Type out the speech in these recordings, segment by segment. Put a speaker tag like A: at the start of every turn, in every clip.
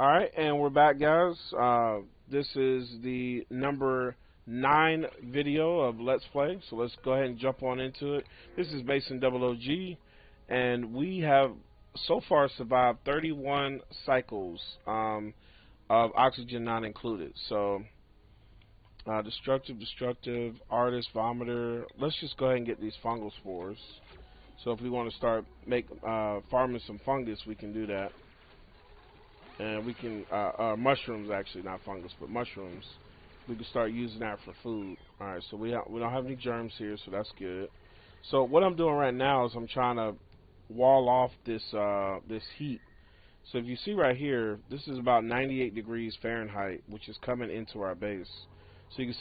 A: Alright, and we're back, guys. This is the number 9 video of Let's Play, so let's go ahead and jump on into it. This is Mason Double OG, and we have so far survived 31 cycles of oxygen not included. So, destructive, artist, vomiter. Let's just go ahead and get these fungal spores. So if we want to start farming some fungus, we can do that. And we can, mushrooms actually, not fungus, but mushrooms. We can start using that for food. Alright, so we don't have any germs here, so that's good. So what I'm doing right now is I'm trying to wall off this this heat. So if you see right here, this is about 98 degrees Fahrenheit, which is coming into our base. So you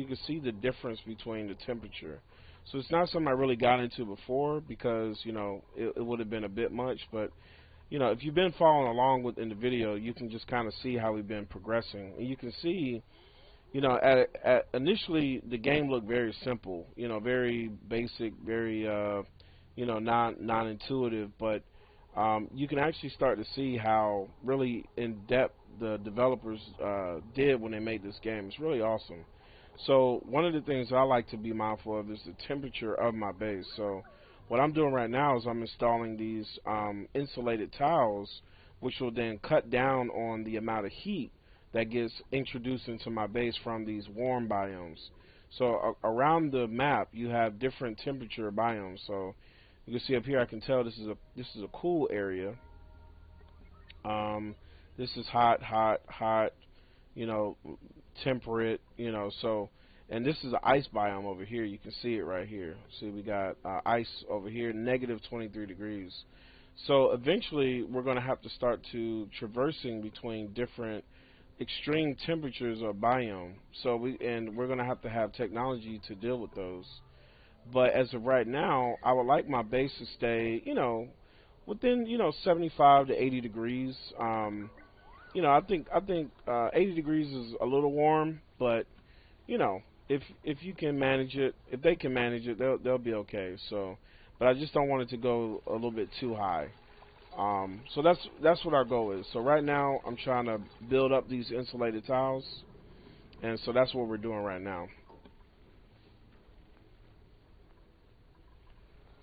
A: can see the difference between the temperature. So it's not something I really got into before because, you know, it would have been a bit much, but you know, if you've been following along in the video, you can just kind of see how we've been progressing. And you can see, you know, initially the game looked very simple, you know, very basic, very, you know, non-intuitive, but you can actually start to see how really in-depth the developers did when they made this game. It's really awesome. So one of the things I like to be mindful of is the temperature of my base. So what I'm doing right now is I'm installing these insulated tiles, which will then cut down on the amount of heat that gets introduced into my base from these warm biomes. So around the map, you have different temperature biomes. So you can see up here, I can tell this is a cool area. This is hot, you know, temperate, you know. So. And this is an ice biome over here. You can see it right here. See, we got ice over here, negative 23 degrees. So eventually, we're going to have to start traversing between different extreme temperatures of biome. So we're going to have technology to deal with those. But as of right now, I would like my base to stay, you know, within 75 to 80 degrees. You know, I think 80 degrees is a little warm, but you know. If you can manage it, if they can manage it, they'll be okay. So, but I just don't want it to go a little bit too high. So that's what our goal is. So right now I'm trying to build up these insulated tiles, and so that's what we're doing right now.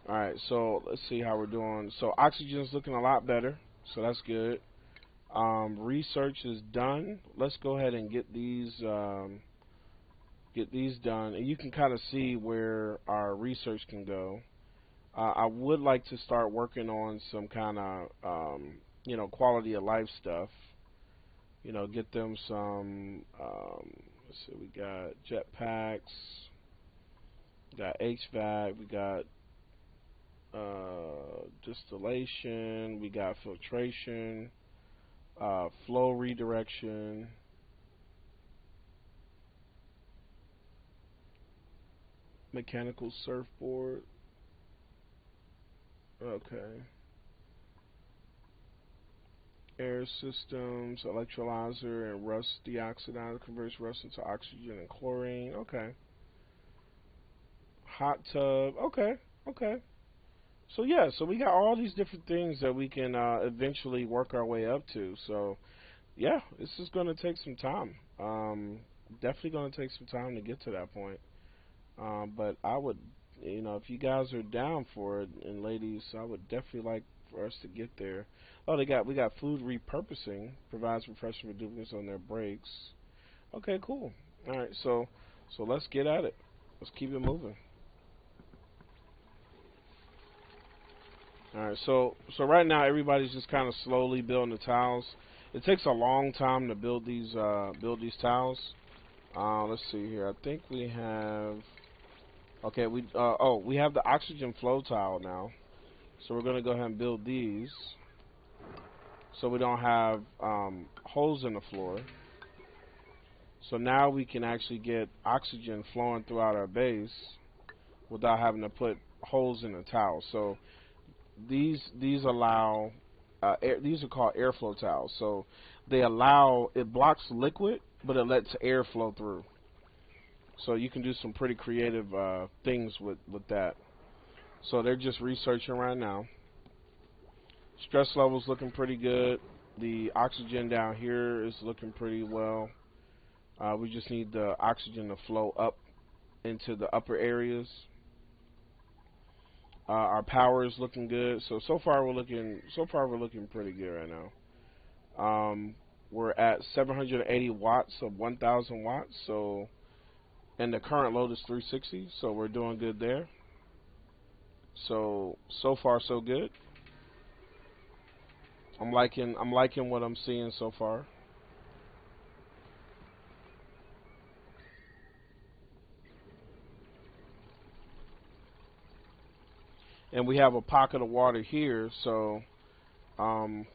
A: All right, so let's see how we're doing. So oxygen's looking a lot better, so that's good. Research is done. Let's go ahead and get these. Get these done, and you can kind of see where our research can go. I would like to start working on some kind of you know, quality of life stuff. You know, get them some let's see, we got jetpacks, we got HVAC, we got distillation, we got filtration, flow redirection, mechanical surfboard. Okay. Air systems, electrolyzer, and rust deoxidizer converts rust into oxygen and chlorine. Okay. Hot tub. Okay. Okay. So yeah, so we got all these different things that we can eventually work our way up to. So yeah, this is going to take some time. Definitely going to take some time to get to that point. But I would, you know, if you guys are down for it, and ladies, I would definitely like for us to get there. Oh, we got food repurposing, provides refreshing reducers on their breaks. Okay, cool. All right, so let's get at it. Let's keep it moving. All right, so right now everybody's just kind of slowly building the tiles. It takes a long time to build these tiles. Let's see here. I think we have. Okay, we have the oxygen flow tile now, so we're gonna go ahead and build these, so we don't have holes in the floor. So now we can actually get oxygen flowing throughout our base without having to put holes in the tile. So these allow these are called airflow tiles. So it blocks liquid, but it lets air flow through. So you can do some pretty creative things with that. So they're just researching right now. Stress levels looking pretty good. The oxygen down here is looking pretty well. We just need the oxygen to flow up into the upper areas. Our power is looking good. So far we're looking pretty good right now. We're at 780 watts of 1,000 watts. So, and the current load is 360. So we're doing good there. So far so good. I'm liking what I'm seeing so far. And we have a pocket of water here, so um,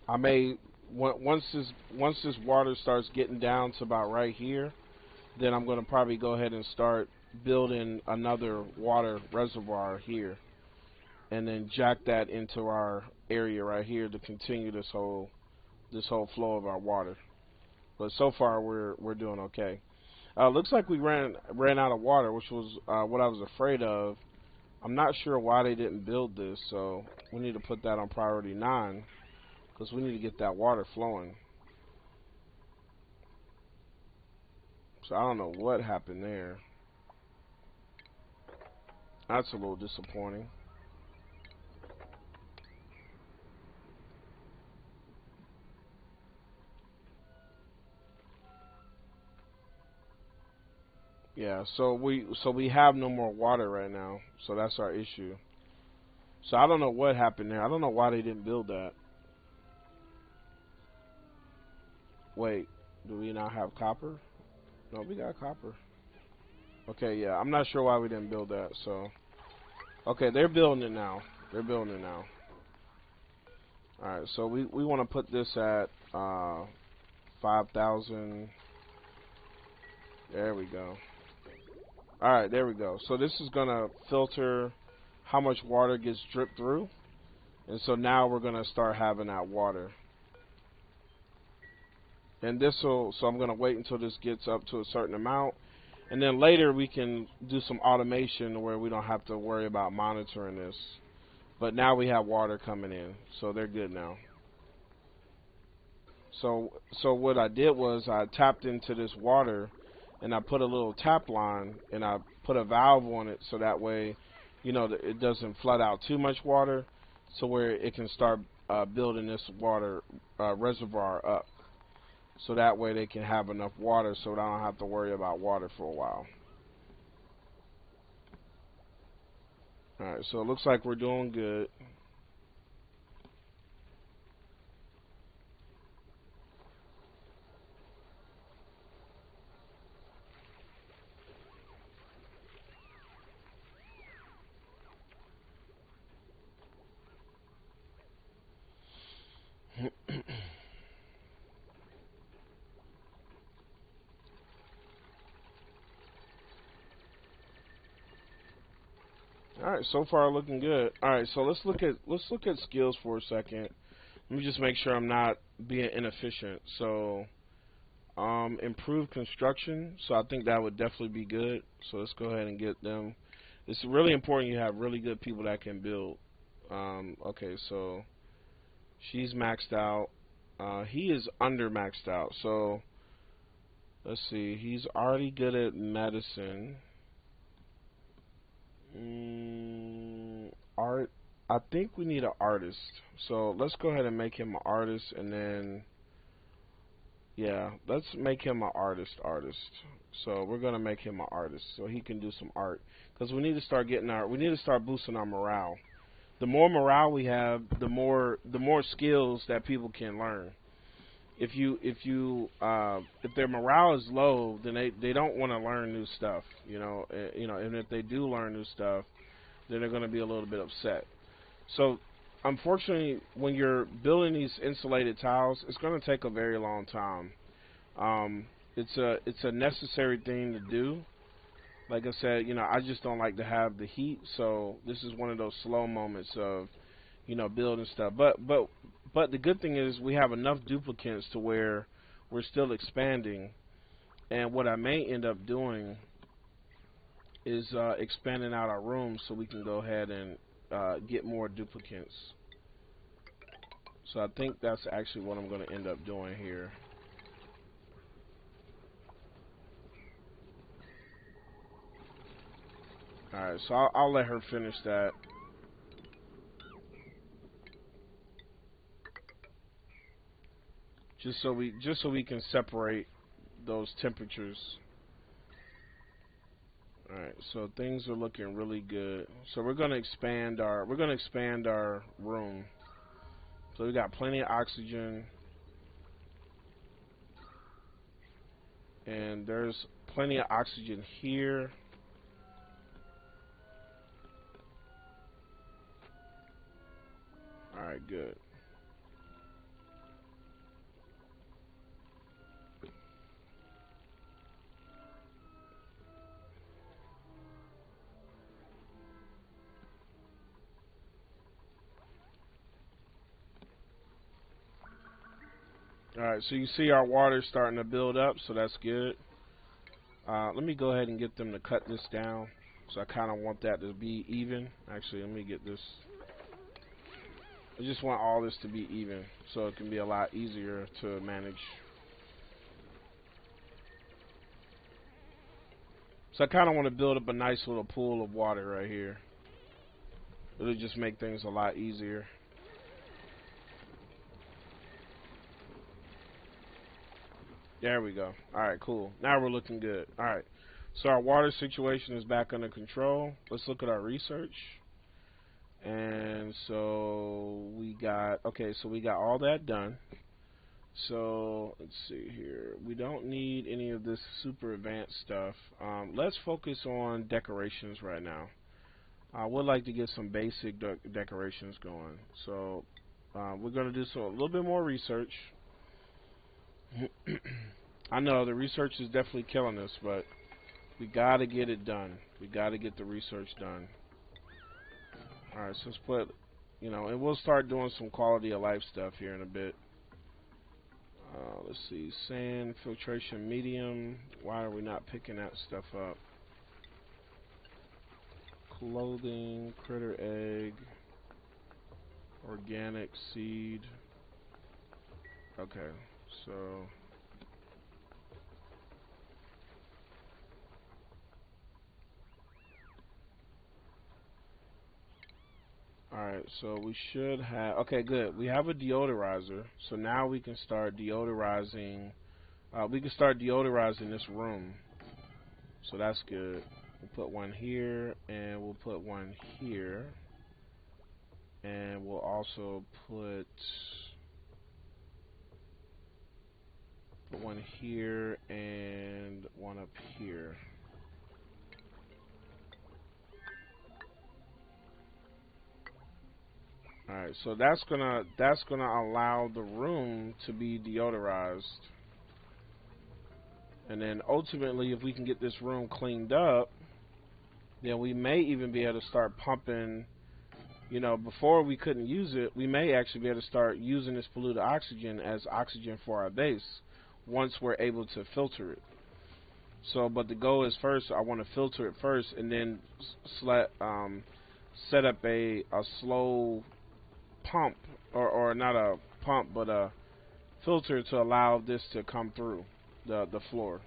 A: I may once this water starts getting down to about right here, then I'm going to probably go ahead and start building another water reservoir here, and then jack that into our area right here to continue this whole flow of our water. But so far we're doing okay. Looks like we ran out of water, which was what I was afraid of. I'm not sure why they didn't build this, so we need to put that on priority 9 because we need to get that water flowing. So I don't know what happened there. That's a little disappointing. Yeah, so we have no more water right now, so that's our issue. So I don't know what happened there. I don't know why they didn't build that. Wait, do we not have copper? No, we got copper. Okay, yeah, I'm not sure why we didn't build that. So, okay, they're building it now. They're building it now. All right, so we want to put this at 5,000. There we go. All right, there we go. So this is gonna filter how much water gets dripped through, and so now we're gonna start having that water. And so I'm gonna wait until this gets up to a certain amount, and then later we can do some automation where we don't have to worry about monitoring this. But now we have water coming in, so they're good now. So what I did was I tapped into this water, and I put a little tap line, and I put a valve on it, so that way, it doesn't flood out too much water, so where it can start building this water reservoir up. So that way they can have enough water, so I don't have to worry about water for a while. All right, so it looks like we're doing good. All right, so far looking good. All right, so let's look at skills for a second. Let me just make sure I'm not being inefficient. So, improve construction. So I think that would definitely be good. So let's go ahead and get them. It's really important you have really good people that can build. Okay, so she's maxed out. He is under maxed out. So let's see. He's already good at medicine. Art. I think we need an artist. So let's go ahead and make him an artist, and then yeah, let's make him an artist. So we're gonna make him an artist, so he can do some art. Because we need to start boosting our morale. The more morale we have, the more skills that people can learn. If their morale is low, then they don't want to learn new stuff. And if they do learn new stuff, then they're going to be a little bit upset. So, unfortunately, when you're building these insulated tiles, it's going to take a very long time. It's a necessary thing to do. Like I said, I just don't like to have the heat, so this is one of those slow moments of, building stuff. But the good thing is we have enough duplicates to where we're still expanding. And what I may end up doing is expanding out our rooms so we can go ahead and get more duplicates. So I think that's actually what I'm going to end up doing here. Alright, so I'll let her finish that. Just so we can separate those temperatures. Alright, so things are looking really good. So we're gonna expand our room. So we got plenty of oxygen, and there's plenty of oxygen here. Alright, good. Alright, so you see our water's starting to build up, so that's good. Let me go ahead and get them to cut this down. So I kind of want that to be even. Actually, let me get this. I just want all this to be even, so it can be a lot easier to manage. So I kind of want to build up a nice little pool of water right here. It'll just make things a lot easier. There we go. Alright, cool. Now we're looking good. Alright. So our water situation is back under control. Let's look at our research. And so we got, okay, so we got all that done. So let's see here. We don't need any of this super advanced stuff. Let's focus on decorations right now. I would like to get some basic decorations going. So we're going to do a little bit more research. I know the research is definitely killing us, but we got to get it done. We got to get the research done. Alright, so let's put, and we'll start doing some quality of life stuff here in a bit. Let's see, sand, filtration, medium. Why are we not picking that stuff up? Clothing, critter egg, organic seed. Okay, so alright, so we should have, okay, good. We have a deodorizer, so now we can start deodorizing. We can start deodorizing this room. So that's good. We'll put one here, and we'll put one here. And we'll also put one here and one up here. Alright, so that's gonna allow the room to be deodorized. And then ultimately, if we can get this room cleaned up, then we may even be able to start pumping. Before we couldn't use it, we may actually be able to start using this polluted oxygen as oxygen for our base once we're able to filter it. So, but the goal is first, I want to filter it first, and then set up a slow pump, or not a pump, but a filter to allow this to come through the floor.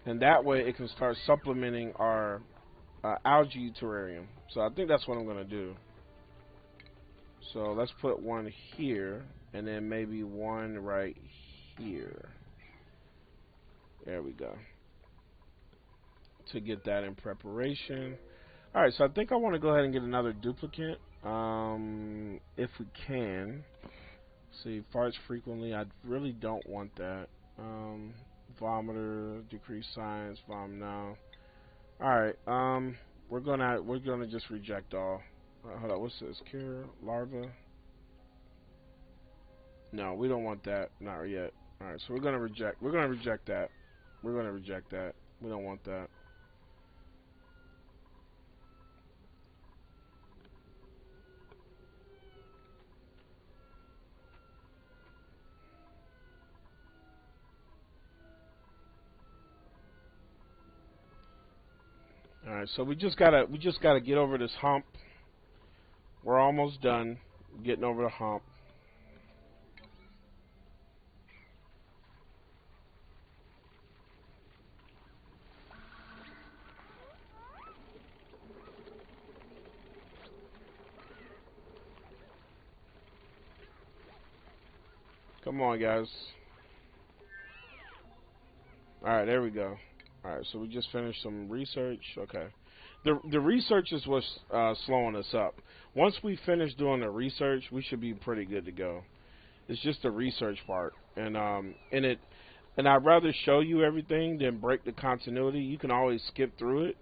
A: And that way it can start supplementing our algae terrarium. So I think that's what I'm going to do. So let's put one here, and then maybe one right here. There we go. To get that in preparation. Alright, so I think I want to go ahead and get another duplicate. If we can. See, farts frequently. I really don't want that. Vomiter, decrease science, vom now. Alright, we're gonna just reject all. Hold on, what's this? Cure larva? No, we don't want that. Not yet. Alright, so we're gonna reject that. We're gonna reject that. We don't want that. Alright, so we just gotta get over this hump. We're almost done. Getting over the hump. Come on, guys. Alright, there we go. Alright, so we just finished some research. Okay. The research is what's slowing us up. Once we finish doing the research, we should be pretty good to go. It's just the research part. And I'd rather show you everything than break the continuity. You can always skip through it,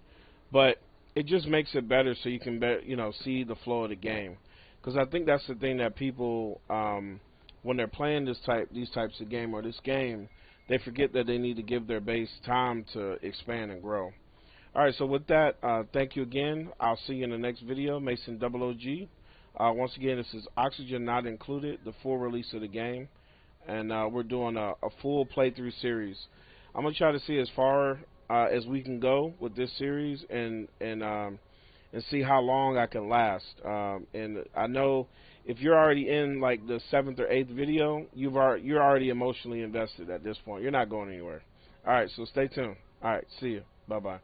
A: but it just makes it better so you can see the flow of the game. Because I think that's the thing that people when they're playing these types of game or this game, they forget that they need to give their base time to expand and grow. Alright, so with that, thank you again. I'll see you in the next video. Mason Double OG. Once again, this is Oxygen Not Included, the full release of the game. And we're doing a full playthrough series. I'm going to try to see as far as we can go with this series and see how long I can last. And I know if you're already in like the 7th or 8th video, you're already emotionally invested at this point. You're not going anywhere. All right, so stay tuned. All right, see you. Bye-bye.